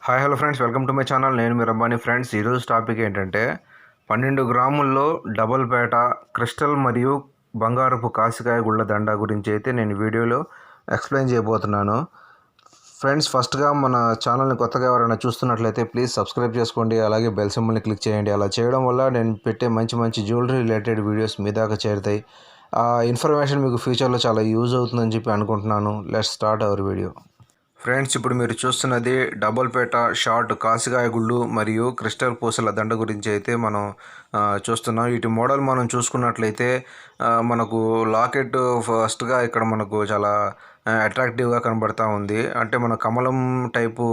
Hi hello friends, welcome to my channel. నేను మీ Rabbani. Friends, ఈరోజు topic ఏంటంటే 12 గ్రాముల్లో డబుల్ పేట crystal మరియు బంగారపు కాసికాయ గుళ్ళ దండ గురించి అయితే నేను వీడియోలో ఎక్స్ప్లెయిన్ చేయబోతున్నాను. ఫ్రెండ్స్, ఫస్ట్గా మన ఛానల్ని కొత్తగా ఎవరైనా చూస్తున్నట్లయితే ప్లీజ్ సబ్స్క్రైబ్ చేసుకోండి, అలాగే బెల్ సింబల్ని క్లిక్ చేయండి. అలా చేయడం వల్ల నేను పెట్టే మంచి మంచి జ్యువెలరీ రిలేటెడ్ వీడియోస్ మీ దాకా చేరుతాయి. ఆ ఇన్ఫర్మేషన్ మీకు ఫ్యూచర్లో చాలా యూజ్ అవుతుందని చెప్పి అనుకుంటున్నాను. Let's start our video. Friends, ఇప్పుడు మీరు చూస్తున్నది డబుల్ పేట షార్ట్ కాసికాయ గుళ్ళు మరియు క్రిస్టల్ పూసల దండ గురించి అయితే మనం చూస్తున్నాం. వీటి మోడల్ మనం చూసుకున్నట్లయితే మనకు లాకెట్ ఫస్ట్గా ఇక్కడ మనకు చాలా అట్రాక్టివ్గా కనబడతా ఉంది. అంటే మన కమలం టైపు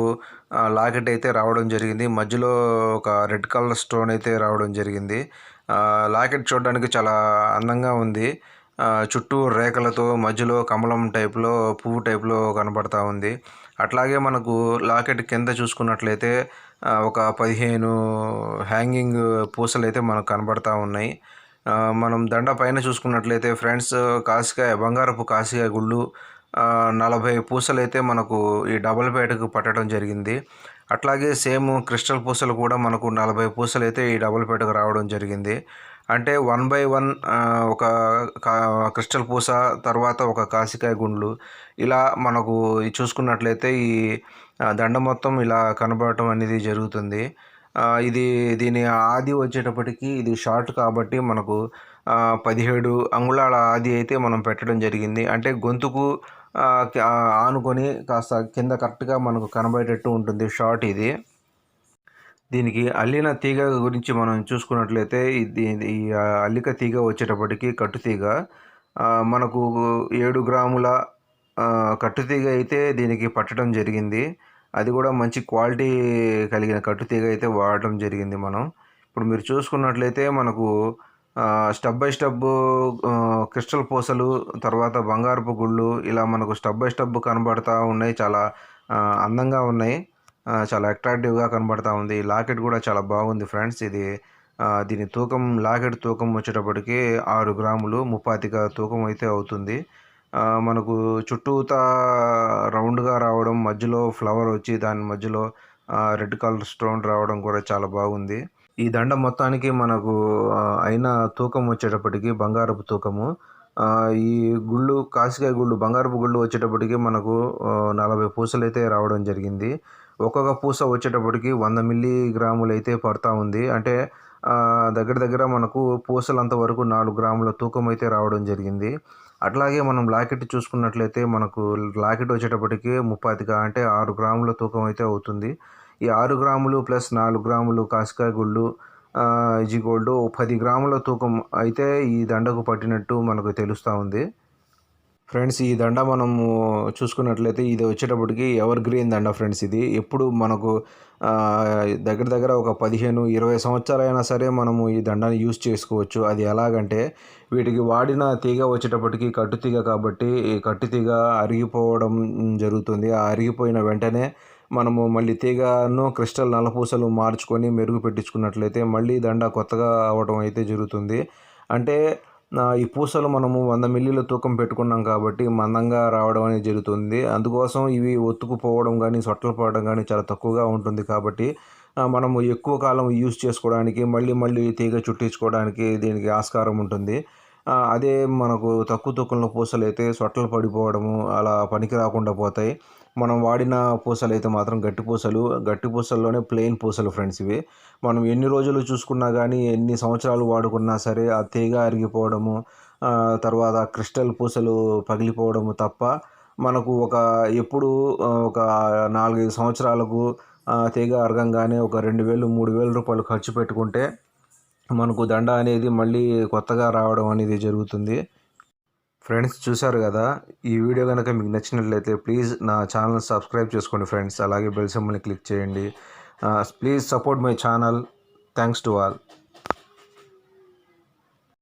లాకెట్ అయితే రావడం జరిగింది. మధ్యలో ఒక రెడ్ కలర్ స్టోన్ అయితే రావడం జరిగింది. లాకెట్ చూడడానికి చాలా అందంగా ఉంది. చుట్టూ రేఖలతో మధ్యలో కమలం టైప్లో పువ్వు టైప్లో కనబడతా ఉంది. అట్లాగే మనకు లాకెట్ కింద చూసుకున్నట్లయితే ఒక 15 హ్యాంగింగ్ పూసలు అయితే మనకు కనబడతా ఉన్నాయి. మనం దండ పైన చూసుకున్నట్లయితే ఫ్రెండ్స్, బంగారపు కాసికాయ గుళ్ళు 40 పూసలు అయితే మనకు ఈ డబుల్ పేటకు పట్టడం జరిగింది. అట్లాగే సేమ్ క్రిస్టల్ పూసలు కూడా మనకు 40 పూసలు అయితే ఈ డబుల్ పేటకు రావడం జరిగింది. అంటే 1 బై 1 ఒక క్రిస్టల్ పూస, తర్వాత ఒక కాసికాయ గుండ్లు, ఇలా మనకు చూసుకున్నట్లయితే ఈ దండ మొత్తం ఇలా కనబడటం అనేది జరుగుతుంది. దీని ఆది వచ్చేటప్పటికి ఇది షార్ట్ కాబట్టి మనకు 17 అంగుళాల ఆది అయితే మనం పెట్టడం జరిగింది. అంటే గొంతుకు ఆనుకొని కాస్త కింద కరెక్ట్గా మనకు కనబడేటట్టు ఉంటుంది షార్ట్ ఇది. దీనికి అల్లిన తీగ గురించి మనం చూసుకున్నట్లయితే ఈ అల్లిక తీగ వచ్చేటప్పటికి కట్టుతీగ మనకు 7 గ్రాముల కట్టుతీగ అయితే దీనికి పట్టడం జరిగింది. అది కూడా మంచి క్వాలిటీ కలిగిన కట్టుతీగ అయితే వాడటం జరిగింది. ఇప్పుడు మీరు చూసుకున్నట్లయితే మనకు స్టెప్ బై స్టెప్ క్రిస్టల్ పూసలు, తర్వాత బంగారపు గుళ్ళు, ఇలా మనకు స్టెప్ బై స్టెప్ కనబడతా ఉన్నాయి. చాలా అందంగా ఉన్నాయి, చాలా అట్రాక్టివ్గా కనబడతా ఉంది. ఈ లాకెట్ కూడా చాలా బాగుంది ఫ్రెండ్స్. దీని తూకం, లాకెట్ తూకం వచ్చేటప్పటికి 6 గ్రాములు 35 తూకం అయితే అవుతుంది. మనకు చుట్టూతా రౌండ్గా రావడం, మధ్యలో ఫ్లవర్ వచ్చి దాని మధ్యలో రెడ్ కలర్ స్టోన్ రావడం కూడా చాలా బాగుంది. ఈ దండ మొత్తానికి మనకు అయిన తూకం వచ్చేటప్పటికి బంగారపు తూకము, ఈ గుళ్ళు కాసికాయ గుళ్ళు బంగారపు గుళ్ళు వచ్చేటప్పటికి మనకు 40 పూసలు అయితే రావడం జరిగింది. ఒక్కొక్క పూస వచ్చేటప్పటికి 100 మిల్లీగ్రాములు అయితే పడతా ఉంది. అంటే దగ్గర దగ్గర మనకు పూసలంత వరకు 4 గ్రాముల తూకం అయితే రావడం జరిగింది. అట్లాగే మనం లాకెట్ చూసుకున్నట్లయితే మనకు లాకెట్ వచ్చేటప్పటికి 35, అంటే 6 గ్రాముల తూకం అయితే అవుతుంది. ఈ 6 గ్రాములు ప్లస్ 4 గ్రాములు కాసికాయ గుళ్ళు ఈజ్ఈక్వల్ టు 10 గ్రాముల తూకం అయితే ఈ దండకు పట్టినట్టు మనకు తెలుస్తూ ఉంది. ఫ్రెండ్స్, ఈ దండ మనము చూసుకున్నట్లయితే ఇది వచ్చేటప్పటికి ఎవర్ గ్రీన్ దండ ఫ్రెండ్స్. ఇది ఎప్పుడు మనకు దగ్గర దగ్గర ఒక 15-20 సంవత్సరాలైనా సరే మనము ఈ దండాన్ని యూజ్ చేసుకోవచ్చు. అది ఎలాగంటే, వీటికి వాడిన తీగ వచ్చేటప్పటికి కట్టు తీగ కాబట్టి ఈ కట్టు తీగ అరిగిపోవడం జరుగుతుంది. ఆ అరిగిపోయిన వెంటనే మనము మళ్ళీ తీగను క్రిస్టల్ నల్లపూసలు మార్చుకొని మెరుగు పెట్టించుకున్నట్లయితే మళ్ళీ దండ కొత్తగా అవ్వడం అయితే జరుగుతుంది. అంటే ఈ పూసలు మనము 100 మిల్లీల తూకం పెట్టుకున్నాం కాబట్టి మందంగా రావడం అనేది జరుగుతుంది. అందుకోసం ఇవి ఒత్తుకుపోవడం కానీ సొట్టలు పడడం కానీ చాలా తక్కువగా ఉంటుంది. కాబట్టి మనము ఎక్కువ కాలం యూజ్ చేసుకోవడానికి, మళ్ళీ తీగ చుట్టించుకోవడానికి దీనికి ఆస్కారం ఉంటుంది. అదే మనకు తక్కువ తూకంలో పూసలు అయితే సొట్టలు పడిపోవడము అలా పనికి రాకుండా పోతాయి. మనం వాడిన పూసలు అయితే మాత్రం గట్టి పూసల్లోనే ప్లెయిన్ పూసలు ఫ్రెండ్స్. ఇవి మనం ఎన్ని రోజులు చూసుకున్నా కానీ, ఎన్ని సంవత్సరాలు వాడుకున్నా సరే ఆ తీగ అరిగిపోవడము, తర్వాత క్రిస్టల్ పూసలు పగిలిపోవడము తప్ప మనకు ఎప్పుడు ఒక 4-5 సంవత్సరాలకు తీగ అరగంగానే ఒక 2,000-3,000 రూపాయలు ఖర్చు పెట్టుకుంటే మనకు దండ అనేది మళ్ళీ కొత్తగా రావడం అనేది జరుగుతుంది. ఫ్రెండ్స్, చూశారు కదా. ఈ వీడియో కనుక మీకు నచ్చినట్లయితే ప్లీజ్ నా ఛానల్ సబ్స్క్రైబ్ చేసుకోండి ఫ్రెండ్స్. అలాగే బెల్ సింబల్ని క్లిక్ చేయండి. Please support my channel. Thanks to all.